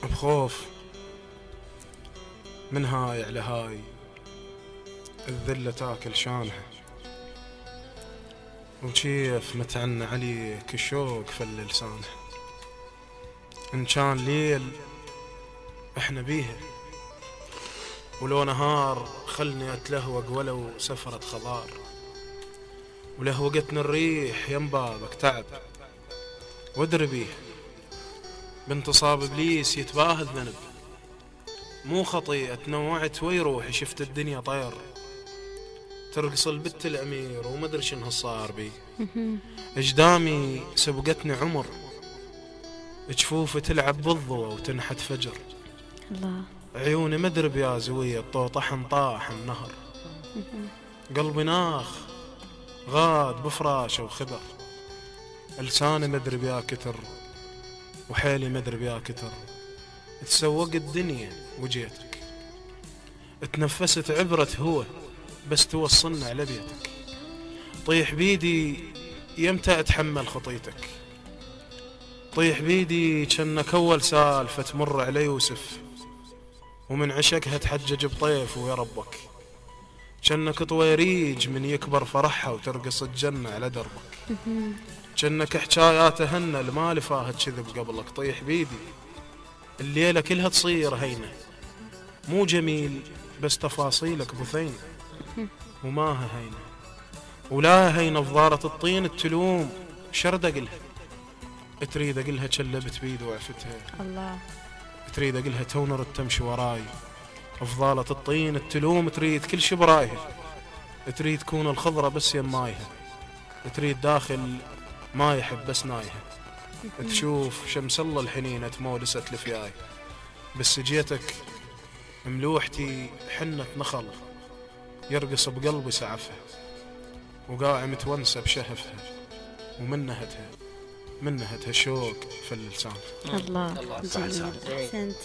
بخوف من هاي على هاي، الذلة تاكل شانها، وكيف متعن عليك الشوق فل لسانها. إن كان ليل إحنا بيها، ولو نهار خلني أتلهوق ولو سفرة خضار، ولهوقتني الريح يم بابك تعب وادري بيه. بانتصاب إبليس يتباهى الذنب، مو خطيئة نوعت ويروح شفت الدنيا طير. ترقص البت الأمير ومدري شنها صار بي، اجدامي سبقتني عمر، جفوفي تلعب بالضوء وتنحت فجر. الله. عيوني مدرب يا زوية الطوطحن طاحن نهر، قلبي ناخ غاد بفراشه وخبر. لساني مدرب يا كتر وحيلي مدرب يا كتر، تسوق الدنيا وجيتك، تنفست عبرة هو بس توصلنا على بيتك. طيح بيدي يمتى اتحمل خطيتك، طيح بيدي جنك اول سالفة تمر على يوسف، ومن عشقها تحجج بطيف ويا ربك. جنك طويريج من يكبر فرحها وترقص الجنة على دربك. جنك حكايات هن المال فاهد كذب قبلك. طيح بيدي الليلة كلها تصير هينة، مو جميل بس تفاصيلك بثينة، وماها هينة ولا هينة فضارة الطين التلوم شرد اقلها. تريد اقلها شلبت بيد وعفتها، الله. تريد اقلها تونر تمشي وراي. فضالة الطين التلوم تريد كل شي برايها، تريد تكون الخضرة بس يمايها، تريد داخل ما يحب بس نايها. تشوف شمس الله الحنينة تمولست لفياي، بس جيتك ملوحتي حنة نخل يرقص بقلبي سعفها، وقاعد متونسة بشهفها، ومنهتها شوق في اللسان. الله. جميل. أحسنت.